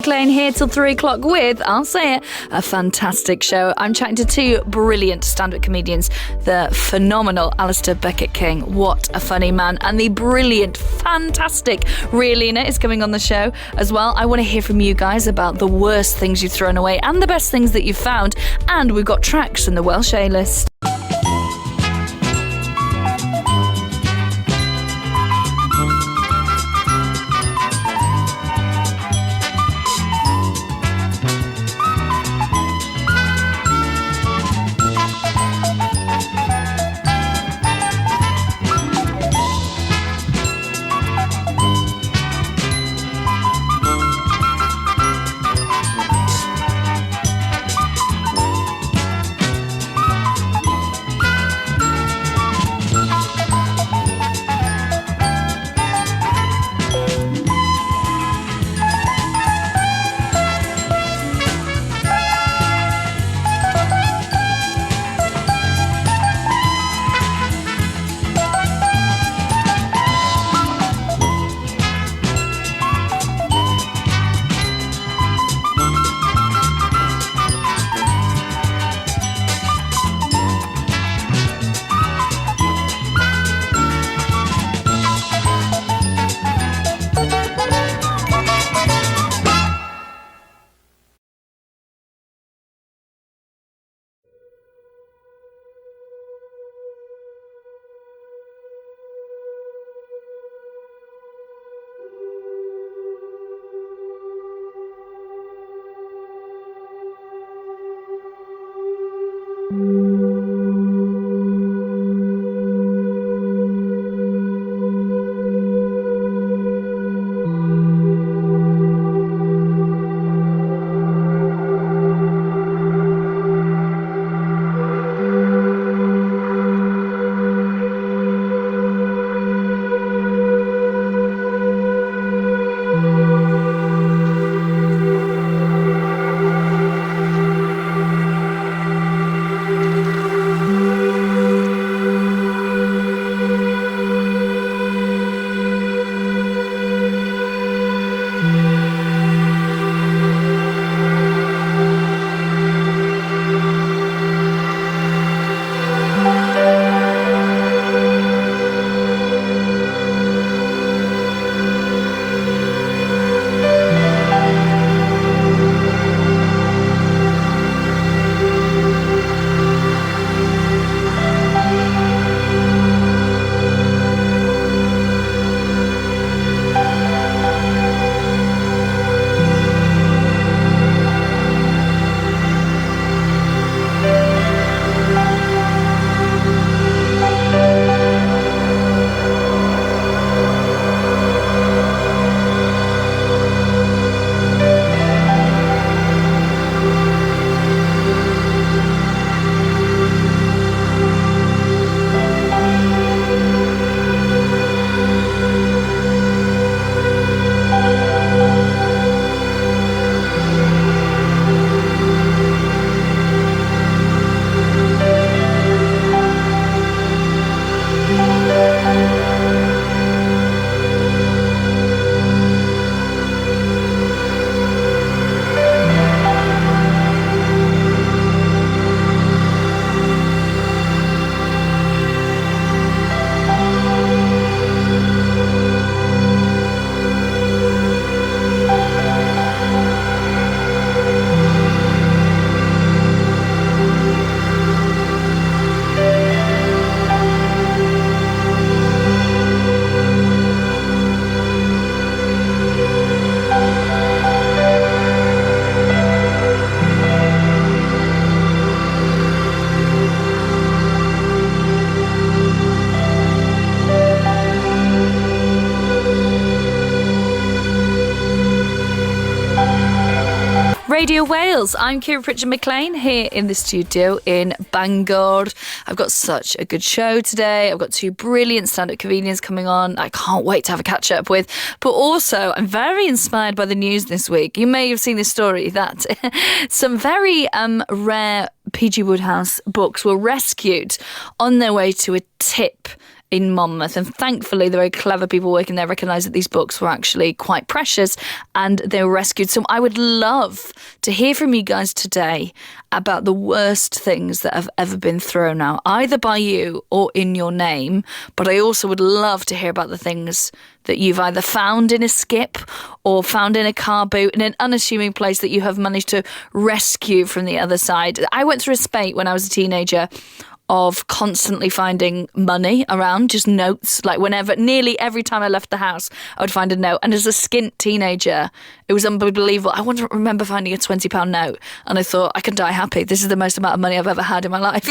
McLean here till 3 o'clock with, I'll say it, a fantastic show. I'm chatting to two brilliant stand-up comedians, the phenomenal Alistair Beckett-King, what a funny man, and the brilliant, fantastic Rialina is coming on the show as well. I want to hear from you guys about the worst things you've thrown away and the best things that you've found, and we've got tracks from the Welsh A-list. Radio Wales. I'm Pritchard McLean here in the studio in Bangor. I've got such a good show today. I've got two brilliant stand-up comedians coming on. I can't wait to have a catch-up with. But also, I'm very inspired by the news this week. You may have seen this story that some very rare P.G. Wodehouse books were rescued on their way to a tip in Monmouth. And thankfully, the very clever people working there recognised that these books were actually quite precious and they were rescued. So I would love to hear from you guys today about the worst things that have ever been thrown out, either by you or in your name. But I also would love to hear about the things that you've either found in a skip or found in a car boot in an unassuming place that you have managed to rescue from the other side. I went through a spate when I was a teenager of constantly finding money around, just notes. Like nearly every time I left the house, I would find a note. And as a skint teenager, it was unbelievable. I remember finding a £20 note and I thought, I can die happy. This is the most amount of money I've ever had in my life.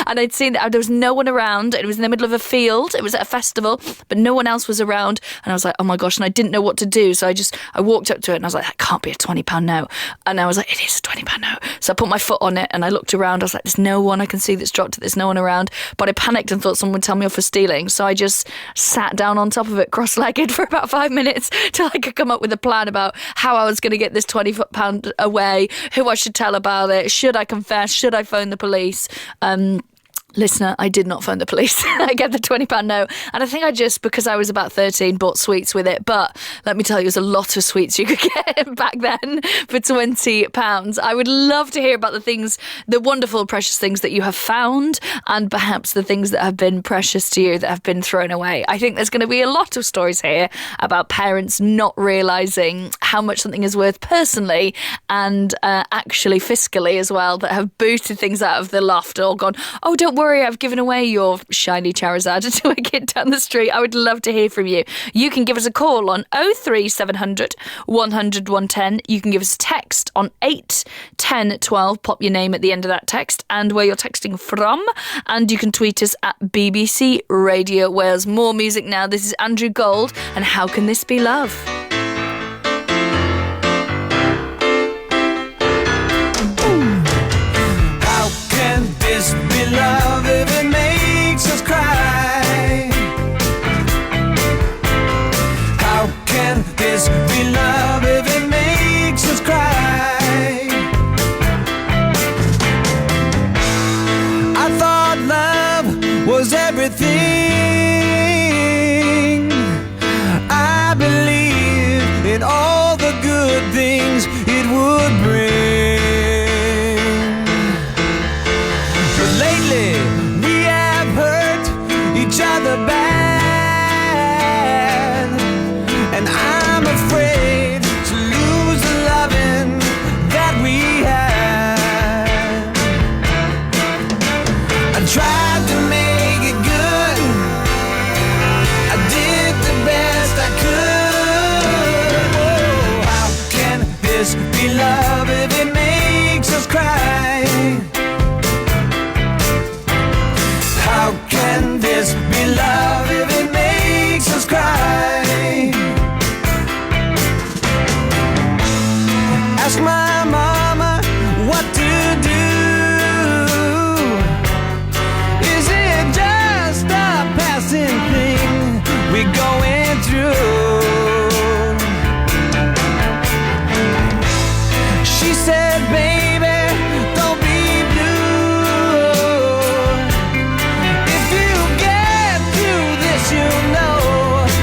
And I'd seen that there was no one around. It was in the middle of a field. It was at a festival, but no one else was around. And I was like, oh my gosh. And I didn't know what to do. So I walked up to it and I was like, that can't be a £20 note. And I was like, it is a £20 note. So I put my foot on it and I looked around. I was like, there's no one I can see that's dropped it. There's no one around. But I panicked and thought someone would tell me off for stealing. So I just sat down on top of it, cross-legged, for about 5 minutes till I could come up with a plan about how I was going to get this £20 away, who I should tell about it, should I confess, should I phone the police. Listener, I did not phone the police. I get the £20 note. And I think I just, because I was about 13, bought sweets with it. But let me tell you, there's a lot of sweets you could get back then for £20. I would love to hear about the things, the wonderful, precious things that you have found, and perhaps the things that have been precious to you that have been thrown away. I think there's going to be a lot of stories here about parents not realising how much something is worth personally and actually fiscally as well, that have booted things out of the loft or gone, oh, don't worry, I've given away your shiny Charizard to a kid down the street. I would love to hear from you. You can give us a call on 03700 100 110. You can give us a text on 8 10 12. Pop your name at the end of that text and where you're texting from. And you can tweet us at BBC Radio Wales. More music now. This is Andrew Gold and How Can This Be Love? How can this be love if it makes us cry? How can this be love if it makes us cry? I thought love was everything. I believed in all the good things it would bring. We have hurt each other bad, and I'm afraid to lose the loving that we had. I tried to make it good, I did the best I could. Oh, how can this be love if it makes us cry? How can this be love if it makes us cry? Ask my mama what to do. Is it just a passing thing we're going through? She said, baby, don't be blue. You know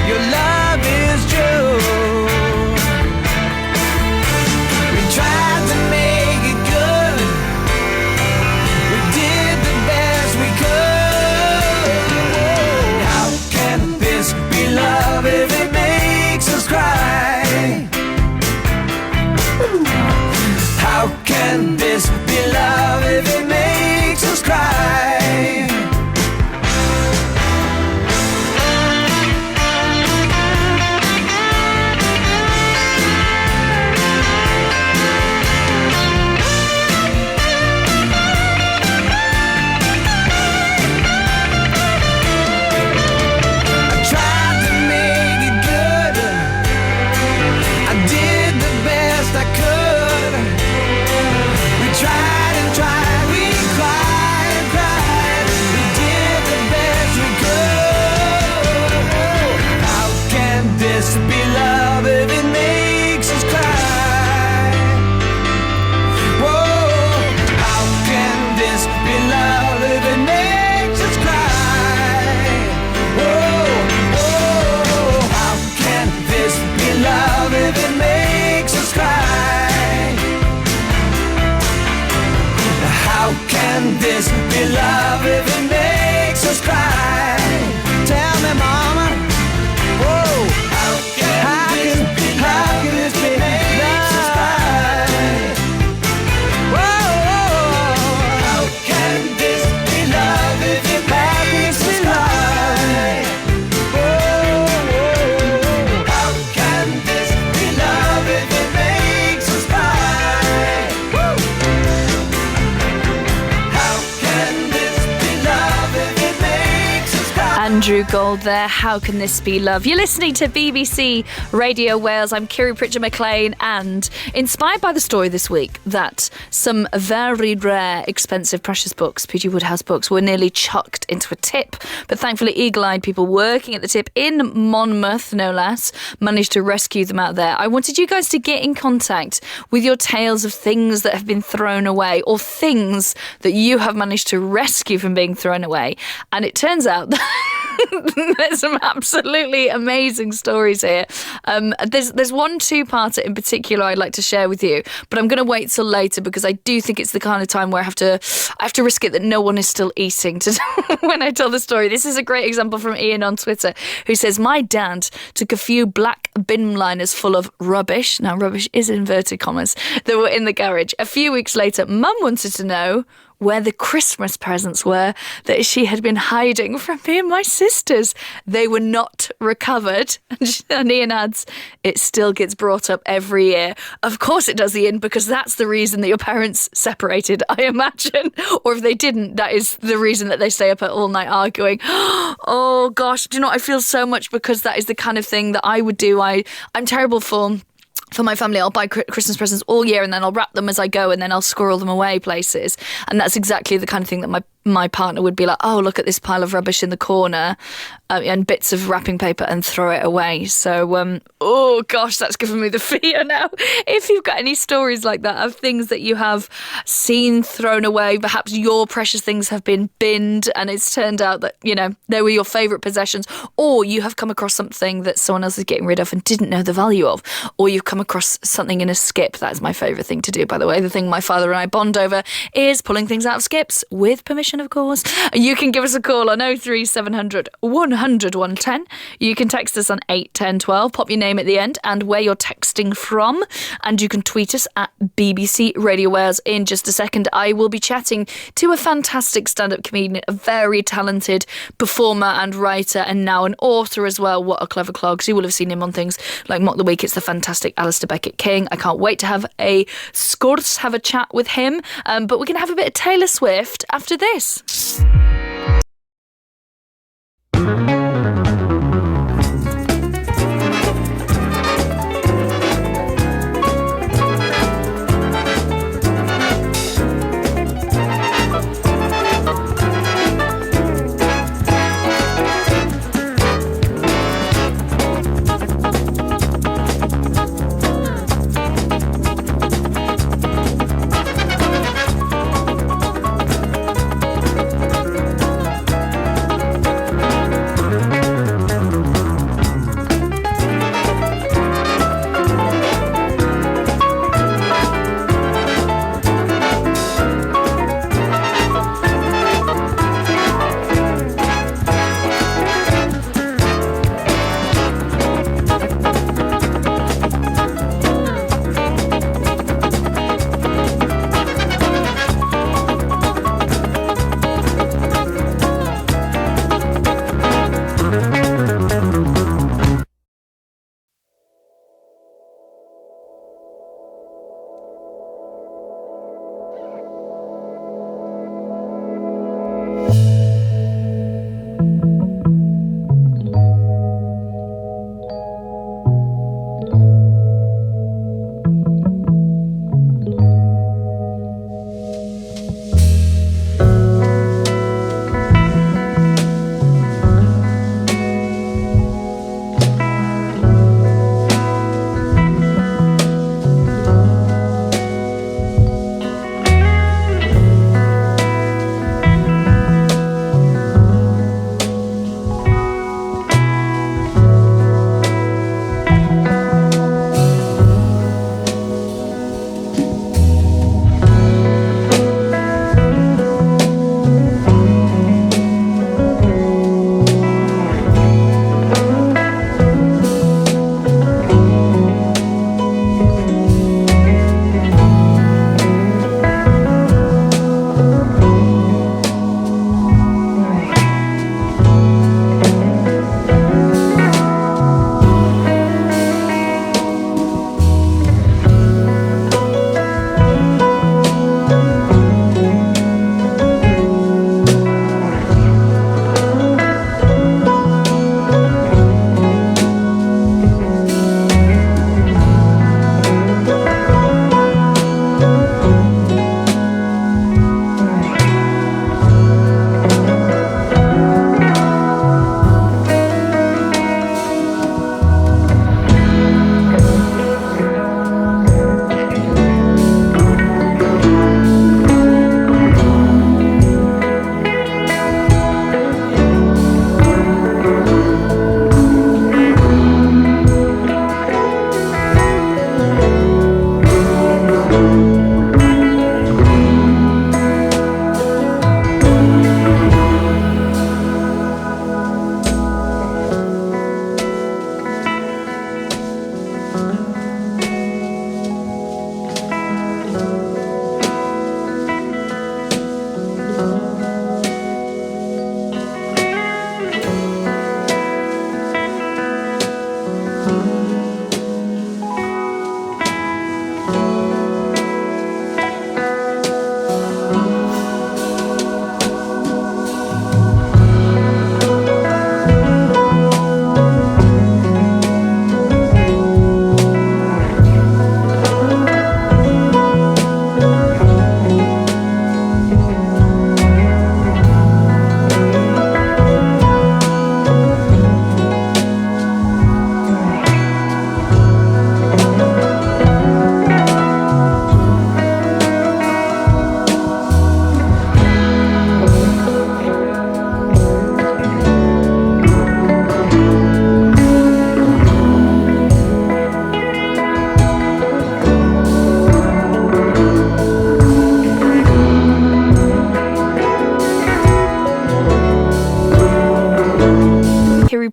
your love is true. We tried to make it good. We did the best we could. How can this be love if it makes us cry? How can this be love if it makes us cry? this be love if it makes us cry? Tell me, mama. Whoa, how can this be love if it makes us cry? Whoa, how can this be love if it makes us cry? Whoa, how can this be love if it makes us cry? How can this be love if it makes us cry? Andrew Gold there. How can this be love? You're listening to BBC Radio Wales. I'm Kiri Pritchard McLean, and inspired by the story this week that some very rare, expensive, precious books, P.G. Wodehouse books, were nearly chucked into a tip. But thankfully, eagle-eyed people working at the tip in Monmouth, no less, managed to rescue them out there. I wanted you guys to get in contact with your tales of things that have been thrown away or things that you have managed to rescue from being thrown away. And it turns out that there's some absolutely amazing stories here. There's one two-parter in particular I'd like to share with you, but I'm going to wait till later because I do think it's the kind of time where I have to risk it that no one is still eating when I tell the story. This is a great example from Ian on Twitter, who says, my dad took a few black bin liners full of rubbish. Now, rubbish is inverted commas, that were in the garage. A few weeks later, Mum wanted to know where the Christmas presents were that she had been hiding from me and my sisters. They were not recovered. And Ian adds, it still gets brought up every year. Of course it does, Ian, because that's the reason that your parents separated, I imagine. Or if they didn't, that is the reason that they stay up all night arguing. Oh gosh, do you know what? I feel so much because that is the kind of thing that I would do. I'm terrible for my family. I'll buy Christmas presents all year and then I'll wrap them as I go and then I'll squirrel them away places. And that's exactly the kind of thing that my partner would be like, oh, look at this pile of rubbish in the corner and bits of wrapping paper, and throw it away. So, oh gosh, that's given me the fear now. If you've got any stories like that of things that you have seen thrown away, perhaps your precious things have been binned and it's turned out that, you know, they were your favourite possessions, or you have come across something that someone else is getting rid of and didn't know the value of, or you've come across something in a skip. That's my favourite thing to do, by the way. The thing my father and I bond over is pulling things out of skips, with permission, of course. You can give us a call on 03700 100 110. You can text us on 81012. Pop your name at the end and where you're texting from. And you can tweet us at BBC Radio Wales. In just a second, I will be chatting to a fantastic stand-up comedian, a very talented performer and writer, and now an author as well. What a clever clogs. You will have seen him on things like Mock the Week. It's the fantastic Alistair Beckett-King. I can't wait to have a scourse, have a chat with him. But we're going to have a bit of Taylor Swift after this.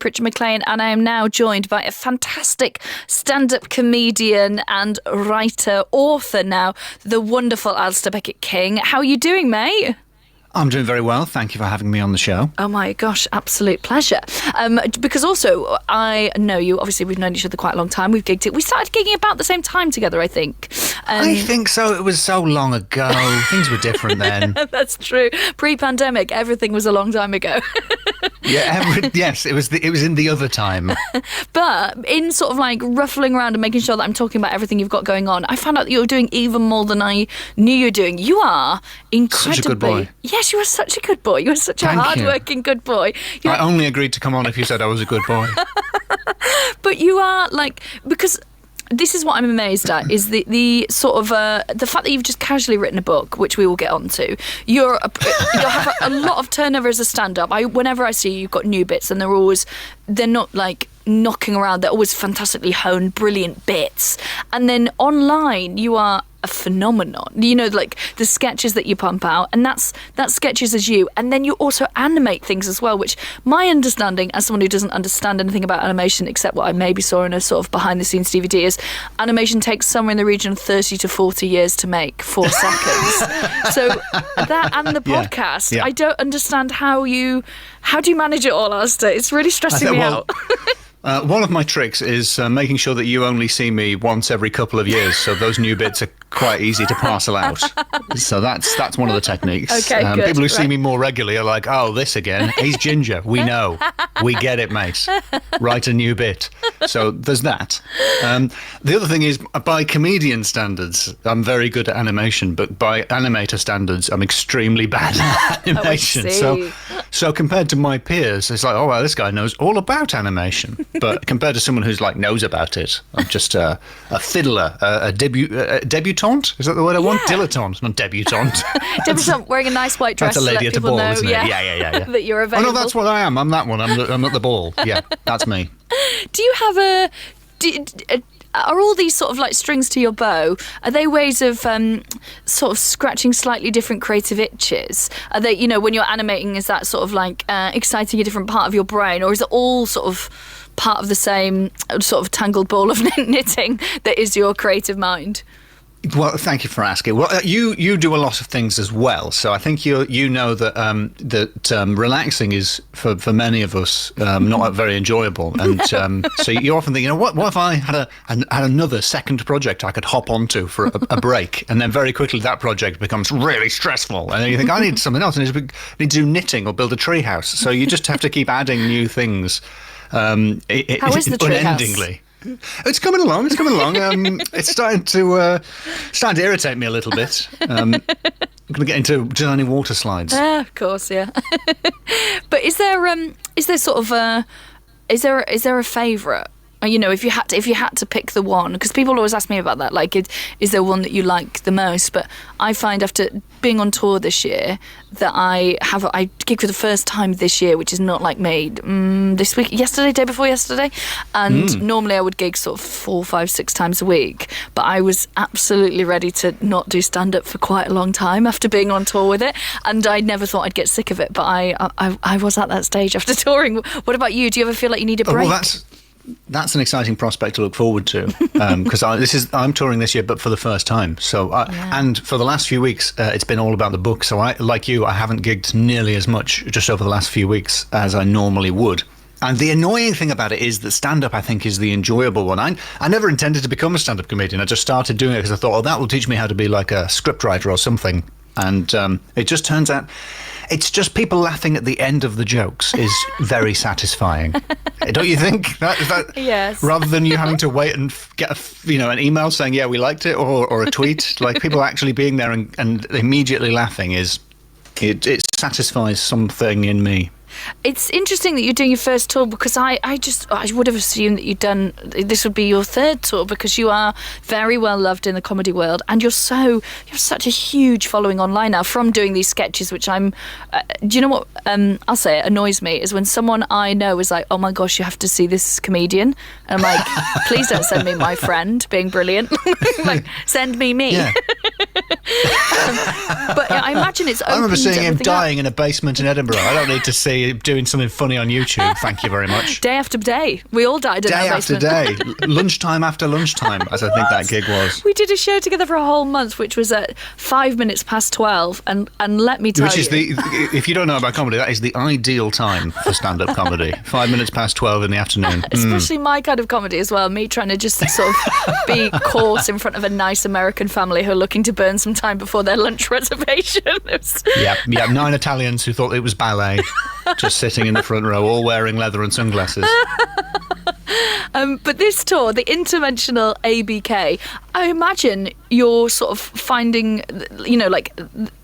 Pritchard McLean, and I am now joined by a fantastic stand-up comedian and writer, author now, the wonderful Alistair Beckett-King. How are you doing, mate? I'm doing very well. Thank you for having me on the show. Oh my gosh, absolute pleasure. Because also, I know you, obviously we've known each other quite a long time. We've gigged it. We started gigging about the same time together, I think. I think so. It was so long ago. Things were different then. That's true. Pre-pandemic, everything was a long time ago. Yes, it was in the other time. But in sort of like ruffling around and making sure that I'm talking about everything you've got going on, I found out that you're doing even more than I knew you were doing. You are incredibly... Such a good boy. Yes, you are such a good boy. You are such a hard-working good boy. I only agreed to come on if you said I was a good boy. But you are like... Because... This is what I'm amazed at, is the sort of the fact that you've just casually written a book, which we will get onto. You'll have a lot of turnover as a stand-up. Whenever I see you, you've got new bits, and they're not like knocking around. They're always fantastically honed, brilliant bits. And then online, you are a phenomenon. You know, like the sketches that you pump out, and that sketches as you. And then you also animate things as well, which my understanding, as someone who doesn't understand anything about animation except what I maybe saw in a sort of behind-the-scenes DVD, is animation takes somewhere in the region of 30 to 40 years to make, 4 seconds. So that and the podcast, Yeah. I don't understand how do you manage it all, Alistair? It's really stressing me out. One of my tricks is making sure that you only see me once every couple of years, so those new bits are quite easy to parcel out. So that's one of the techniques. Okay, good. People who see me more regularly are like, oh, this again. He's ginger. We know. We get it, mate. Write a new bit. So there's that. The other thing is, by comedian standards, I'm very good at animation, but by animator standards, I'm extremely bad at animation. So compared to my peers, it's like, oh, well, this guy knows all about animation. But compared to someone who's like knows about it, I'm just a fiddler, a debutante. Is that the word I want? Dilettante, not debutante. Debutante wearing a nice white dress. That's a lady to let at a people ball, know, isn't it? Yeah. that you're available. Oh no, that's what I am. I'm that one. I'm at the ball. Yeah, that's me. Do you have are all these sort of like strings to your bow, are they ways of sort of scratching slightly different creative itches? Are they, you know, when you're animating, is that sort of like exciting a different part of your brain, or is it all sort of part of the same sort of tangled ball of knitting that is your creative mind? Well, thank you for asking. Well, you do a lot of things as well, so I think you know that relaxing is for many of us not very enjoyable, and so you often think, you know, what if I had another second project I could hop onto for a break, and then very quickly that project becomes really stressful, and then you think I need something else, and I need to do knitting or build a tree house. So you just have to keep adding new things. How is the tree unendingly. house? It's coming along. It's starting to irritate me a little bit. I'm going to get into designing water slides. Of course, yeah. But is there sort of is there a favourite? You know, if you had to pick the one, because people always ask me about that, like, is there one that you like the most? But I find after being on tour this year that I gig for the first time this year, which is not like me, this week, day before yesterday, and normally I would gig sort of 4, 5, 6 times a week, but I was absolutely ready to not do stand-up for quite a long time after being on tour with it, and I never thought I'd get sick of it, but I was at that stage after touring. What about you? Do you ever feel like you need a break? Well, that's an exciting prospect to look forward to, because I'm touring this year, but for the first time. So, and for the last few weeks, it's been all about the book. So, I haven't gigged nearly as much just over the last few weeks as I normally would. And the annoying thing about it is that stand-up, I think, is the enjoyable one. I never intended to become a stand-up comedian. I just started doing it because I thought, oh, that will teach me how to be like a scriptwriter or something. And it just turns out it's just people laughing at the end of the jokes is very satisfying. Don't you think? That Yes. Rather than you having to wait and get an email saying, yeah, we liked it, or a tweet, like people actually being there and immediately laughing it satisfies something in me. It's interesting that you're doing your first tour, because I would have assumed that this would be your third tour, because you are very well loved in the comedy world, and you have such a huge following online now from doing these sketches, which do you know what I'll say it annoys me is when someone I know is like, oh my gosh, you have to see this comedian, and I'm like, please don't send me my friend being brilliant. Like, send me. Yeah. But I imagine it's open. I remember to seeing him everything dying in a basement in Edinburgh. I don't need to see him doing something funny on YouTube. Thank you very much. Day after day. We all died in Day our after basement. day, lunchtime after lunchtime, as I think that gig was. We did a show together for a whole month, which was at 5 minutes past 12, and let me tell Which is you, if you don't know about comedy, that is the ideal time for stand-up comedy. 5 minutes past 12 in the afternoon. especially my kind of comedy as well. Me trying to just sort of be coarse in front of a nice American family who are looking to burn some time before their lunch reservation. Yeah, 9 Italians who thought it was ballet, just sitting in the front row, all wearing leather and sunglasses. But this tour, the Interventional ABK, I imagine you're sort of finding, like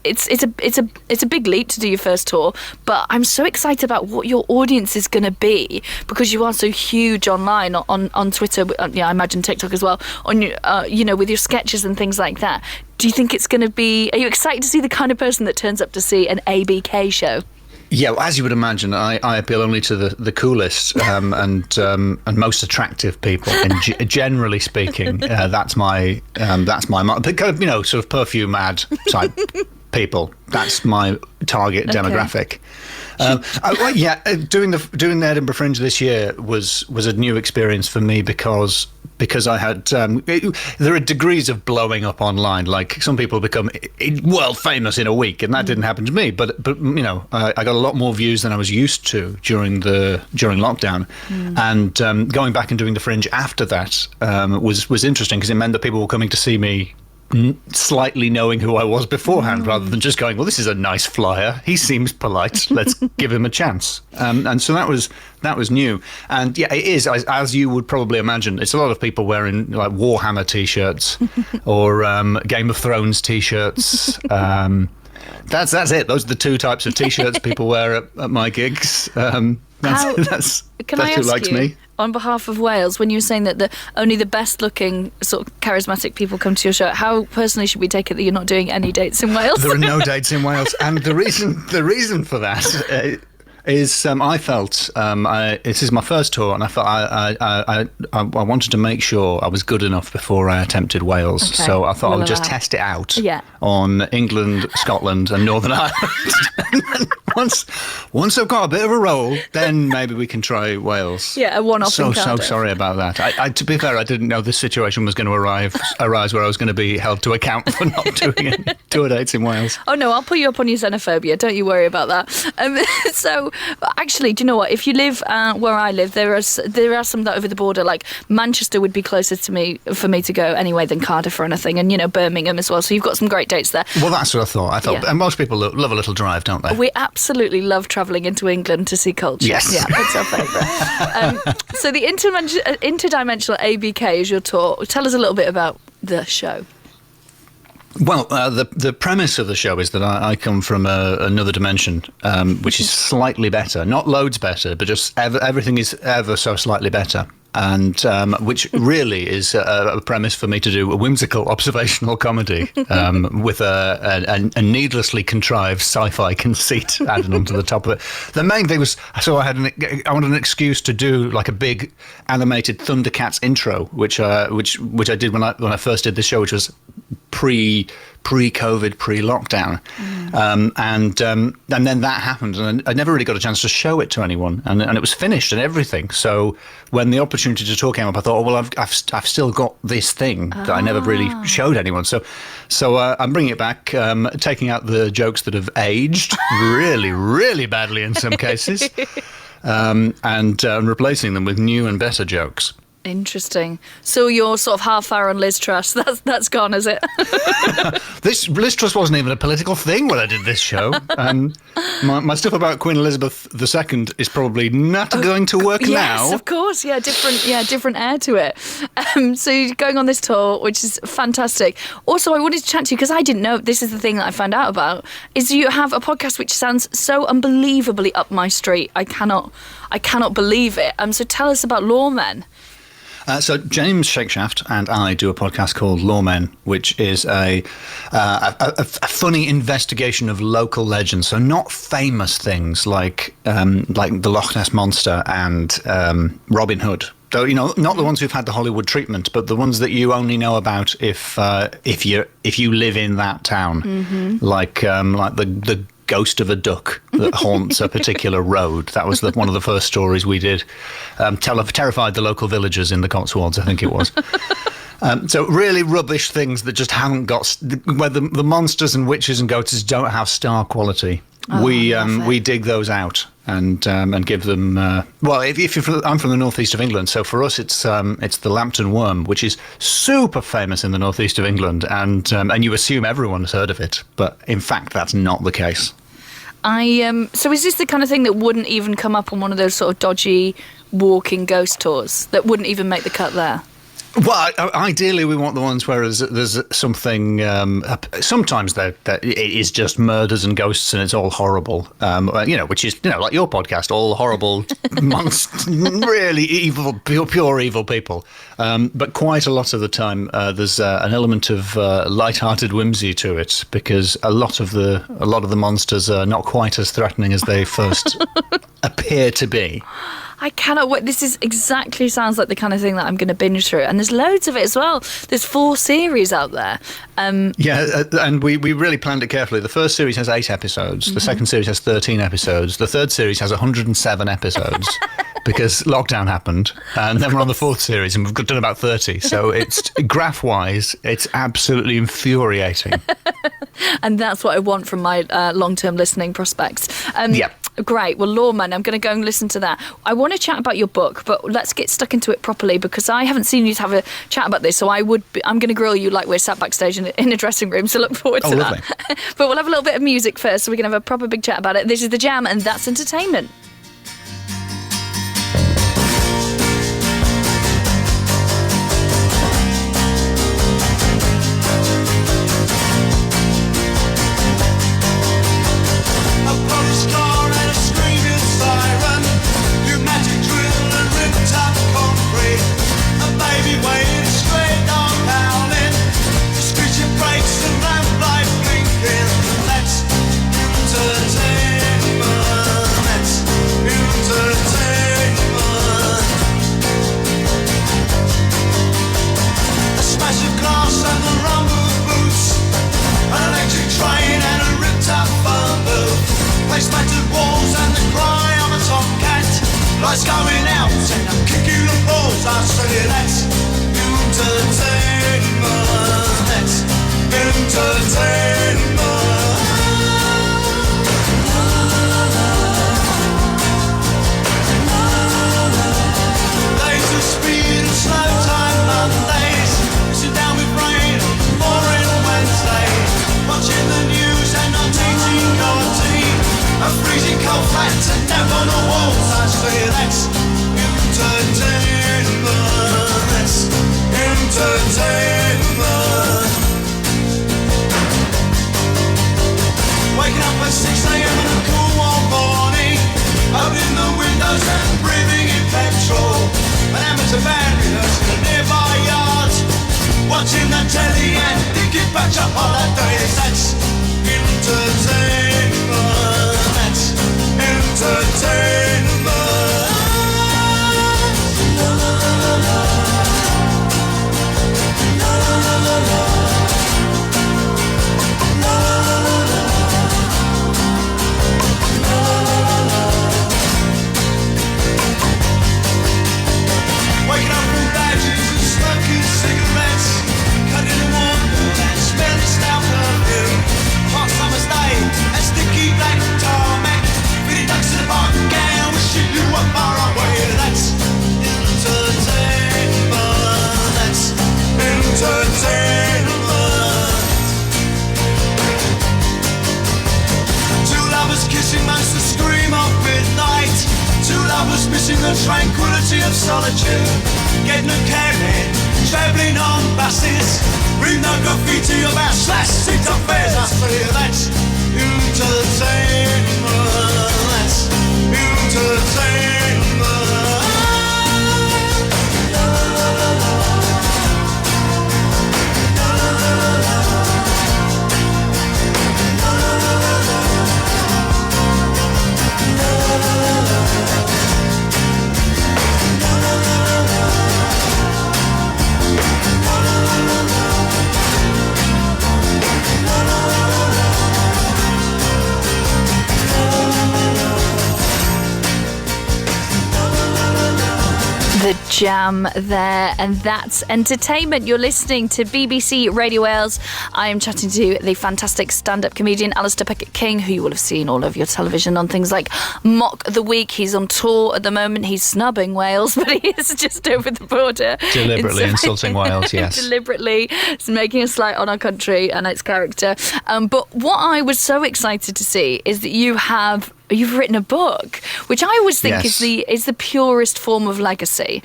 it's a big leap to do your first tour. But I'm so excited about what your audience is going to be, because you are so huge online on Twitter. I imagine TikTok as well. On with your sketches and things like that. Do you think it's going to be? Are you excited to see the kind of person that turns up to see an ABK show? Yeah, well, as you would imagine, I appeal only to the coolest and most attractive people. And generally speaking, that's my sort of perfume ad type people. That's my target demographic. Doing the Edinburgh Fringe this year was a new experience for me because I had there are degrees of blowing up online. Like, some people become world famous in a week, and that didn't happen to me. But I got a lot more views than I was used to during lockdown, and going back and doing the Fringe after that was interesting, because it meant that people were coming to see me slightly knowing who I was beforehand, rather than just going, well, this is a nice flyer, he seems polite, let's give him a chance. And so that was new. And yeah, it is, as you would probably imagine, it's a lot of people wearing like Warhammer t-shirts or Game of Thrones t-shirts. That's it. Those are the two types of t-shirts people wear at my gigs. That's who likes me. On behalf of Wales, when you were saying that only the best-looking sort of charismatic people come to your show, how personally should we take it that you're not doing any dates in Wales? There are no dates in Wales, and the reason for that is I felt this is my first tour, and I felt I wanted to make sure I was good enough before I attempted Wales. Okay. So I thought I would just test it out on England, Scotland, and Northern Ireland. Once I've got a bit of a roll, then maybe we can try Wales. Yeah, a one-off. So sorry about that. I to be fair, I didn't know this situation was going to arise where I was going to be held to account for not doing tour dates in Wales. Oh no, I'll put you up on your xenophobia. Don't you worry about that. So actually, do you know what? If you live where I live, there are some that over the border. Like Manchester would be closer to me for me to go anyway than Cardiff or anything, and Birmingham as well. So you've got some great dates there. Well, that's what I thought. And most people love a little drive, don't they? We absolutely love travelling into England to see culture. Yes. Yeah, that's our favourite. So the Interdimensional ABK is your tour. Tell us a little bit about the show. Well, the premise of the show is that I come from another dimension, which is slightly better. Not loads better, but just everything is ever so slightly better. And which really is a premise for me to do a whimsical observational comedy with a needlessly contrived sci-fi conceit added onto the top of it. The main thing was, I wanted an excuse to do like a big animated Thundercats intro, which I did when I first did this show, which was pre-COVID, pre-lockdown. And then that happened, and I never really got a chance to show it to anyone, and it was finished and everything. So when the opportunity to tour came up, I thought, oh, well, I've still got this thing that I never really showed anyone. So I'm bringing it back, taking out the jokes that have aged really, really badly in some cases, and replacing them with new and better jokes. Interesting. So your sort of half hour on Liz Truss, that's gone, is it? This Liz Truss wasn't even a political thing when I did this show. My stuff about Queen Elizabeth II is probably not going to work now. Yes, of course. Yeah, different air to it. So you're going on this tour, which is fantastic. Also, I wanted to chat to you because I didn't know, this is the thing that I found out about, is you have a podcast which sounds so unbelievably up my street. I cannot believe it. So tell us about Lawmen. So James Shakeshaft and I do a podcast called Lawmen, which is a funny investigation of local legends. So not famous things like the Loch Ness Monster and Robin Hood. Though, not the ones who've had the Hollywood treatment, but the ones that you only know about if you live in that town, like the ghost of a duck that haunts a particular road. That was one of the first stories we did. Terrified the local villagers in the Cotswolds, I think it was. So really rubbish things that just haven't got, where the monsters and witches and ghosts don't have star quality. We dig those out and give them. If you're I'm from the northeast of England, so for us it's the Lambton Worm, which is super famous in the northeast of England, and you assume everyone's heard of it, but in fact that's not the case. So is this the kind of thing that wouldn't even come up on one of those sort of dodgy walking ghost tours that wouldn't even make the cut there? Well, ideally, we want the ones where there's something. Sometimes it is just murders and ghosts, and it's all horrible. Which is like your podcast, all horrible, really evil, pure evil people. But quite a lot of the time, there's an element of light-hearted whimsy to it, because a lot of the monsters are not quite as threatening as they first appear to be. I cannot wait. This sounds like the kind of thing that I'm going to binge through. And there's loads of it as well. There's 4 series out there. And we really planned it carefully. The first series has 8 episodes. The second series has 13 episodes. The third series has 107 episodes because lockdown happened. And then we're on the 4th series and we've done about 30. So it's graph-wise, it's absolutely infuriating. And that's what I want from my long-term listening prospects. Yeah. Great. Well, Lawman, I'm going to go and listen to that. I want to chat about your book, but let's get stuck into it properly, because I haven't seen you have a chat about this. So I'm going to grill you like we're sat backstage in a dressing room. So look forward to lovely. that. But we'll have a little bit of music first, so we can have a proper big chat about it. This is The Jam, and that's entertainment. Lights going out and I'm kicking the balls. I say that's entertainment. That's entertainment. Days of speed and slow time Mondays. Sit down with rain, pouring Wednesday. Watching the news and not eating your tea. A freezing cold flat and down on the walls. I say that's entertainment. That's entertainment. Waking up at 6 a.m. in a cool warm morning, opening the windows and breathing in petrol. An amateur band rehearsing in a nearby yard, watching the telly and thinking back to holidays. That's entertainment. That's entertainment. La la la la la la la la. Waking up from badges and smoking cigarettes, cutting the water and smelling stout perfume. Hot summer's day and sticky black tarmac, feeding ducks in the park gown, wishing you were far away. That's entertainment. That's entertainment. Two lovers kissing makes the scream of midnight. Two lovers missing the tranquility of solitude. Getting a cab in, travelling on buses, with no graffiti about slash-seat affairs. I say that's entertainment. That's entertainment. La la la la. La la la la. La la la la. La la la la. jam there, and that's entertainment. You're listening to BBC Radio Wales. I am chatting to the fantastic stand-up comedian Alistair Beckett-King, who you will have seen all over your television on things like Mock the Week. He's on tour at the moment. He's snubbing Wales, but he is just over the border. Deliberately insulting Wales, yes. Deliberately making a slight on our country and its character. But what I was so excited to see is that you've written a book, which I always think is the purest form of legacy,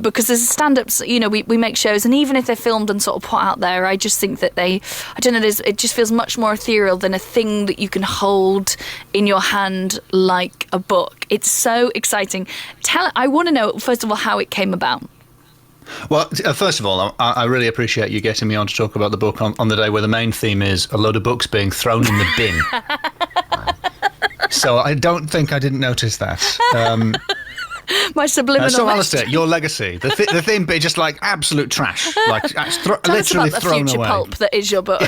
because as stand-ups, we make shows, and even if they're filmed and sort of put out there, I just think that it just feels much more ethereal than a thing that you can hold in your hand like a book. It's so exciting. I want to know, first of all, how it came about. Well, first of all, I really appreciate you getting me on to talk about the book on the day where the main theme is a load of books being thrown in the bin. So I don't think I didn't notice that. My subliminal. So, Alistair, your legacy, the theme be just like absolute trash, like literally thrown the future away. pulp that is your book.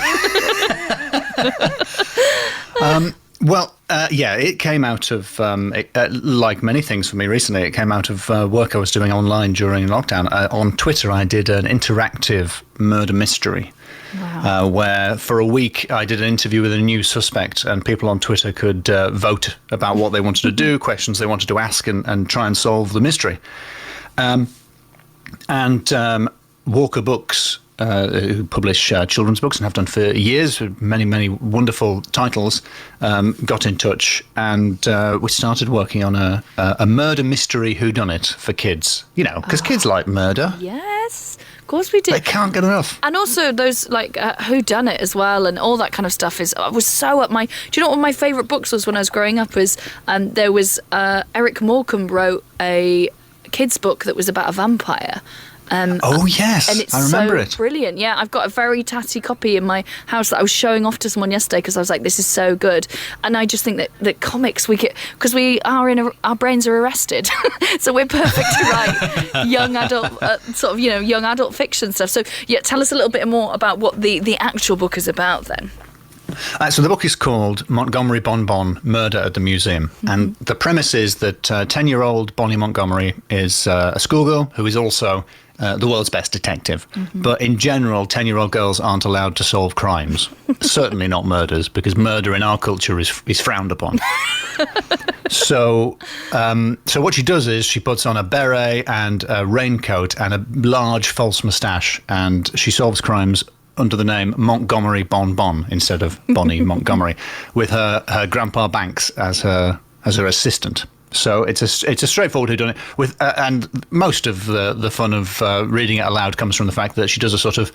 It came out of, like many things for me recently, it came out of work I was doing online during lockdown. On Twitter, I did an interactive murder mystery. Wow. Where for a week I did an interview with a new suspect, and people on Twitter could vote about what they wanted to do, questions they wanted to ask, and try and solve the mystery. Walker Books, who publish children's books and have done for years, with many, many wonderful titles, got in touch, and we started working on a murder mystery whodunit for kids. Because kids like murder. Yes. Of course we do. They can't get enough. And also those Who Done It as well, and all that kind of stuff was so up my. Do you know what one of my favourite books was when I was growing up? There was Eric Morecambe wrote a kids book that was about a vampire. Yes, and it's I remember so it. Brilliant. Yeah, I've got a very tatty copy in my house that I was showing off to someone yesterday because I was like, this is so good. And I just think that comics, because our brains are arrested, so we're perfect to write young adult young adult fiction stuff. So tell us a little bit more about what the actual book is about then. So the book is called Montgomery Bonbon, Murder at the Museum. Mm-hmm. And the premise is that 10-year-old Bonnie Montgomery is a schoolgirl who is also the world's best detective. Mm-hmm. But in general, 10-year-old girls aren't allowed to solve crimes. Certainly not murders, because murder in our culture is frowned upon. So what she does is she puts on a beret and a raincoat and a large false moustache, and she solves crimes under the name Montgomery Bonbon instead of Bonnie Montgomery, with her grandpa Banks as her assistant. So it's a straightforward whodunit with and most of the fun of reading it aloud comes from the fact that she does a sort of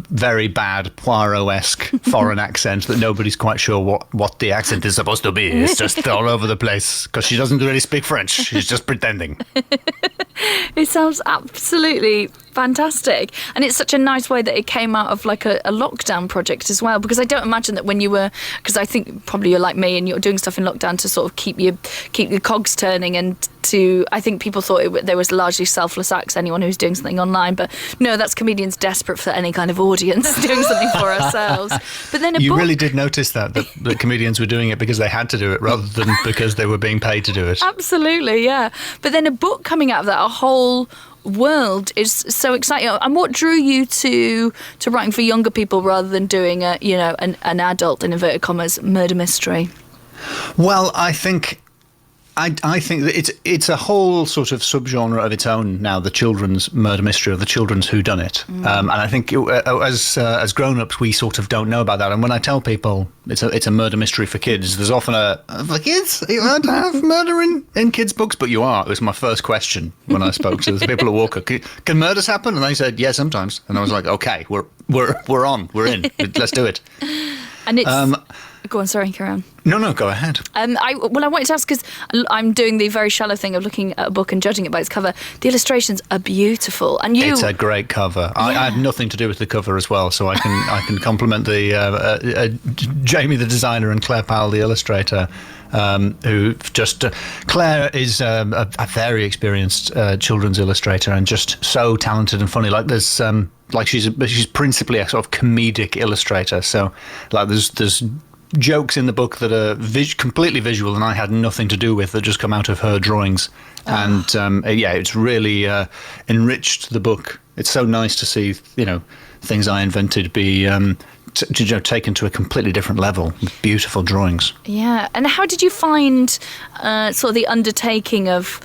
very bad Poirot-esque foreign accent that nobody's quite sure what the accent is supposed to be. It's just all over the place because she doesn't really speak French. She's just pretending. It sounds absolutely fantastic, and it's such a nice way that it came out of like a lockdown project as well, because I don't imagine that when you were, because I think probably you're like me and you're doing stuff in lockdown to sort of keep your cogs turning, and I think people thought there was largely selfless acts, anyone who's doing something online, but no, that's comedians desperate for any kind of audience doing something for ourselves. But then you really did notice that comedians were doing it because they had to do it rather than because they were being paid to do it. Absolutely, yeah. But then a book coming out of that, a whole world, is so exciting. And what drew you to writing for younger people rather than doing an adult, in inverted commas, murder mystery? Well, I think that it's a whole sort of subgenre of its own now, the children's murder mystery or the children's whodunit. And I think as grown-ups we sort of don't know about that. And when I tell people it's a murder mystery for kids, there's often for kids? Are you allowed to have murder in kids' books? But you are. It was my first question when I spoke to the people at Walker. Can murders happen? And they said, yeah, sometimes. And I was like, okay, we're on. We're in. Let's do it. And it's... Go on, sorry, carry on. No, go ahead. I wanted to ask, because I'm doing the very shallow thing of looking at a book and judging it by its cover. The illustrations are beautiful, and it's a great cover. Yeah. I had nothing to do with the cover as well, so I can compliment the Jamie the designer and Claire Powell the illustrator. Who just Claire is a very experienced children's illustrator and just so talented and funny. Like there's she's principally a sort of comedic illustrator. So like there's jokes in the book that are completely visual and I had nothing to do with, that just come out of her drawings. And it's really enriched the book. It's so nice to see, things I invented be taken to a completely different level with beautiful drawings. Yeah. And how did you find sort of the undertaking of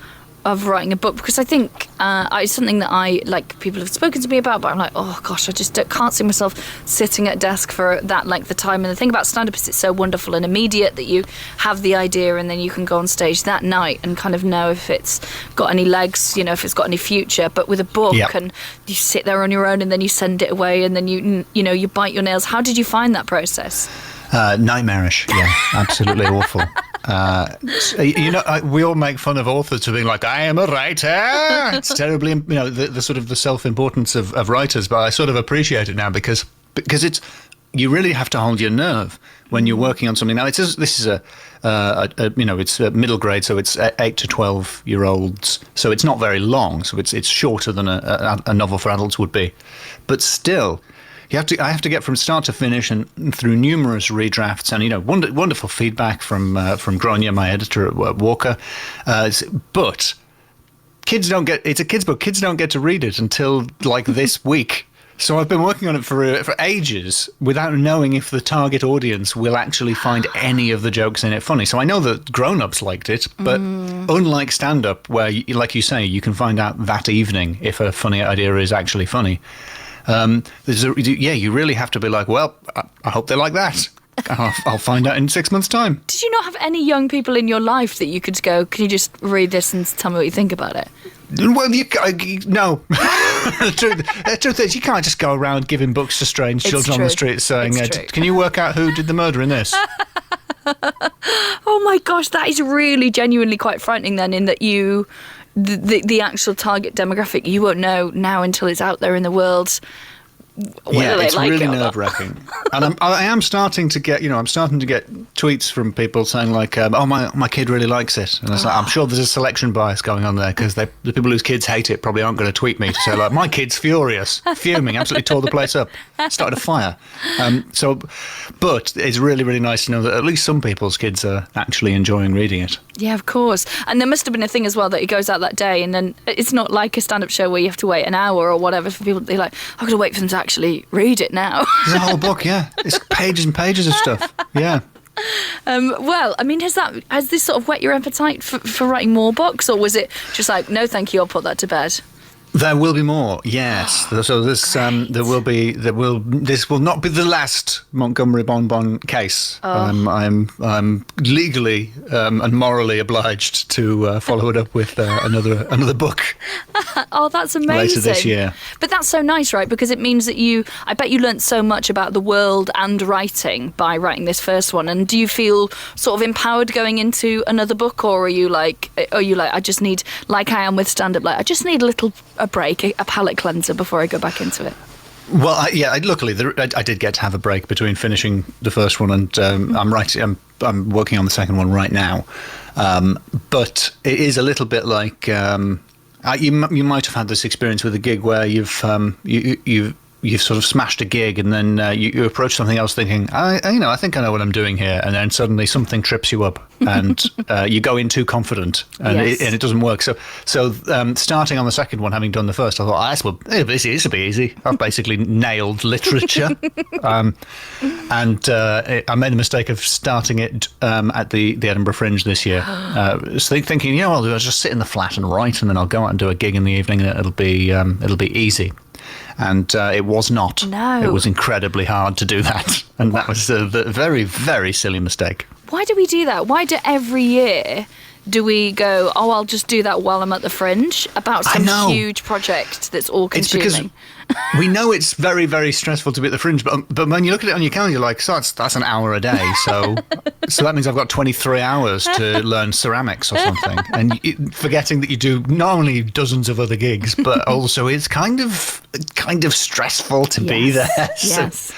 writing a book? Because I think it's something that people have spoken to me about, but I'm like, oh gosh, I just can't see myself sitting at a desk for that length of time. And the thing about stand-up is it's so wonderful and immediate that you have the idea and then you can go on stage that night and kind of know if it's got any legs, if it's got any future. But with a book, and you sit there on your own and then you send it away and then you bite your nails. How did you find that process? Nightmarish, yeah, absolutely awful. We all make fun of authors for being like, I am a writer. It's terribly, the sort of the self-importance of writers. But I sort of appreciate it now because it's, you really have to hold your nerve when you're working on something. Now this is it's a middle grade, so it's 8 to 12-year-olds. So it's not very long. So it's shorter than a novel for adults would be, but still. I have to get from start to finish and through numerous redrafts and wonderful feedback from Grania, my editor at Walker. But kids don't get, it's a kids book. Kids don't get to read it until like this week. So I've been working on it for ages without knowing if the target audience will actually find any of the jokes in it funny. So I know that grown-ups liked it, but unlike stand-up, where like you say, you can find out that evening if a funny idea is actually funny. You really have to be like, well, I hope they like that. I'll find out in 6 months' time. Did you not have any young people in your life that you could go, can you just read this and tell me what you think about it? Well, no. The truth is, you can't just go around giving books to strange children on the street saying, can you work out who did the murder in this? Oh my gosh, that is really genuinely quite frightening then, in that the actual target demographic, you won't know now until it's out there in the world. It's really nerve-wracking. And I am starting to get, tweets from people saying like, oh, my kid really likes it. And I'm sure there's a selection bias going on there because the people whose kids hate it probably aren't going to tweet me to say like, my kid's furious, fuming, absolutely tore the place up, started a fire. But it's really, really nice to know that at least some people's kids are actually enjoying reading it. Yeah, of course. And there must have been a thing as well that it goes out that day and then it's not like a stand-up show where you have to wait an hour or whatever for people to be like, I've got to wait for them to actually read it now. There's a whole book, yeah. It's pages and pages of stuff, yeah. Well, I mean, has this sort of whet your appetite for writing more books, or was it just like, no thank you, I'll put that to bed? There will be more, yes. So this this will not be the last Montgomery Bonbon case. I'm legally and morally obliged to follow it up with another book. Oh, that's amazing. Later this year. But that's so nice, right? Because it means that I bet you learnt so much about the world and writing by writing this first one. And do you feel sort of empowered going into another book, or are you like, I just need, like I am with stand-up, like I just need a break, a palate cleanser before I go back into it? Well, luckily I did get to have a break between finishing the first one and I'm working on the second one right now. But it is a little bit like you might have had this experience with a gig where you've sort of smashed a gig and then you approach something else thinking, I think I know what I'm doing here, and then suddenly something trips you up and you go in too confident and, yes. it doesn't work. So starting on the second one, having done the first, I thought, this will be easy. I've basically nailed literature. And I made the mistake of starting it at the Edinburgh Fringe this year. So thinking, I'll just sit in the flat and write, and then I'll go out and do a gig in the evening and it'll be easy. And it was not. No. It was incredibly hard to do that. And that was a very, very silly mistake. Why do we do that? Why do every year do we go, I'll just do that while I'm at the Fringe about some huge project that's all-consuming? It's because we know it's very, very stressful to be at the Fringe, but when you look at it on your calendar, you're like, so that's an hour a day. So that means I've got 23 hours to learn ceramics or something. And forgetting that you do not only dozens of other gigs, but also it's kind of stressful to be there. Yes. So,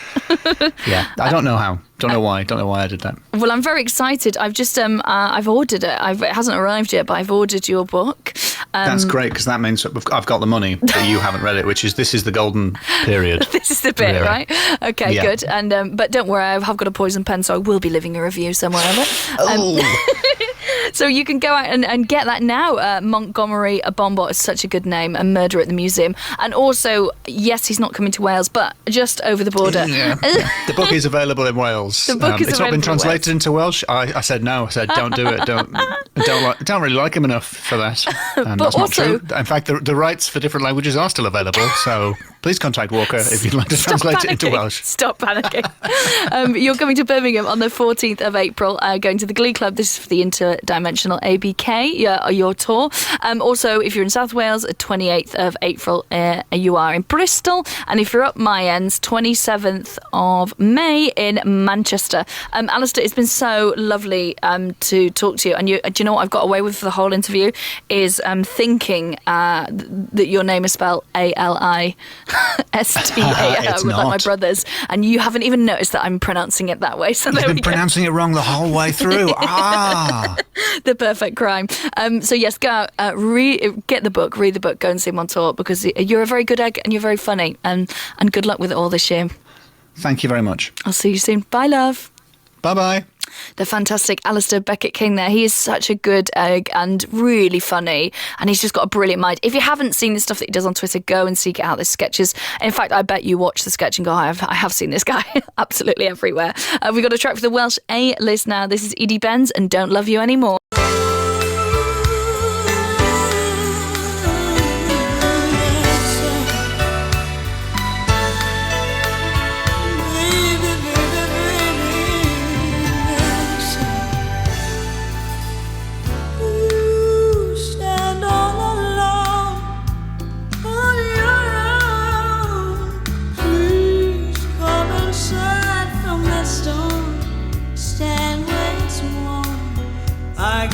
yeah, I don't know how. Don't know why. Don't know why I did that. Well, I'm very excited. I've just I've ordered it. It hasn't arrived yet, but I've ordered your book. That's great, because that means I've got the money, but you haven't read it, this is the golden period. This is the bit, really. Right? Okay, Yeah. good. And but don't worry, I have got a poison pen, so I will be leaving a review somewhere of it. So you can go out and get that now. Montgomery a Bombot is such a good name. A Murder at the Museum. And also, yes, he's not coming to Wales, but just over the border. Yeah. The book is available in Wales. The book is it's not available been in translated into Welsh. I said no. I said don't do it. Don't really like him enough for that. And But that's not also- true. In fact, the rights for different languages are still available. So please contact Walker if you'd like to Stop translate it into panicking. Welsh. Stop panicking. You're coming to Birmingham on the 14th of April, going to the Glee Club. This is for the Interdimensional ABK, your tour. Also, if you're in South Wales, 28th of April, you are in Bristol. And if you're up my ends, 27th of May in Manchester. Alistair, it's been so lovely to talk to you. And do you know what I've got away with for the whole interview? Is thinking that your name is spelled ALISTA, It's like my not. brother's. And you haven't even noticed that I'm pronouncing it that way. So You've there we been go. pronouncing it wrong the whole way through. The perfect crime. So yes, go out, get the book, read the book, go and see him on tour, because you're a very good egg and you're very funny. And good luck with it all this year. Thank you very much. I'll see you soon. Bye, love. Bye-bye. The fantastic Alistair Beckett-King there. He is such a good egg and really funny, and he's just got a brilliant mind. If you haven't seen the stuff that he does on Twitter, go and seek it out. There's sketches. In fact, I bet you watch the sketch and go, I have seen this guy absolutely everywhere. We've got a track for the Welsh A-list now. This is Edie Benz and Don't Love You Anymore. Stand all alone on your own. Please come inside from that storm. Stand where it's warm. I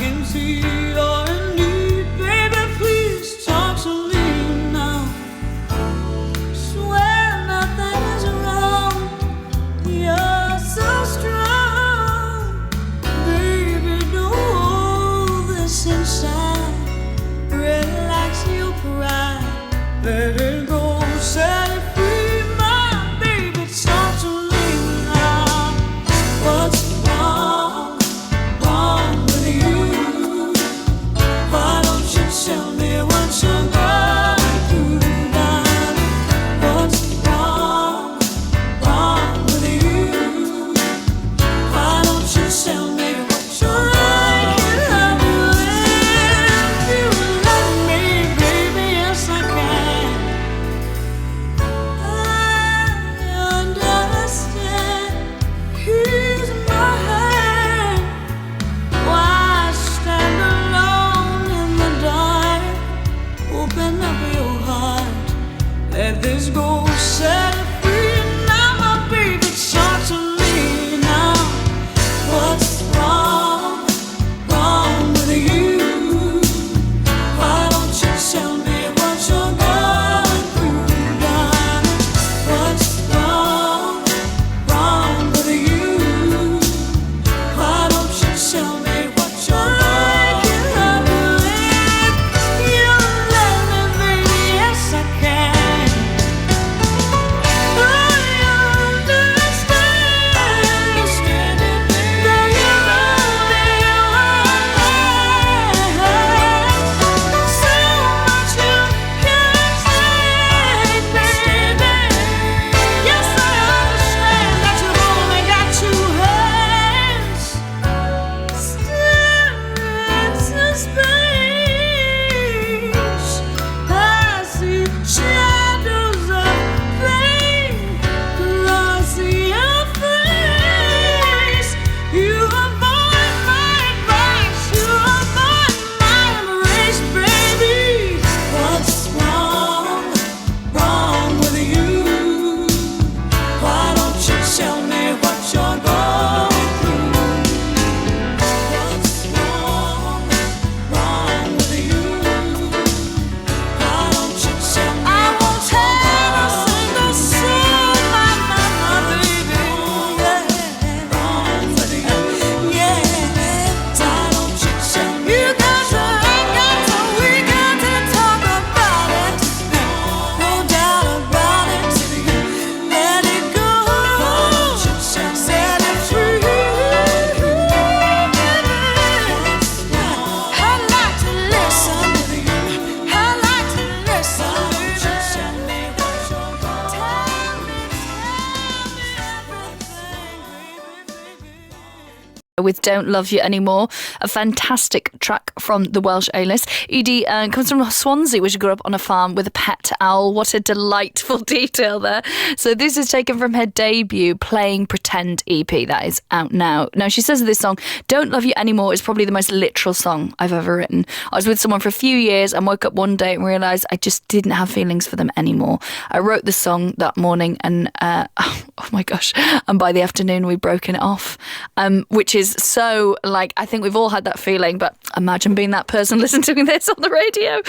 with Don't Love You Anymore, a fantastic track from the Welsh A-list. Edie comes from Swansea, where she grew up on a farm with a pet owl. What a delightful detail there. So this is taken from her debut Playing Pretend EP that is out now. Now, she says of this song, Don't Love You Anymore is probably the most literal song I've ever written. I was with someone for a few years and woke up one day and realised I just didn't have feelings for them anymore. I wrote the song that morning and, oh my gosh, and by the afternoon we'd broken it off, which is so, like, I think we've all had that feeling, but imagine being that person listening to this on the radio.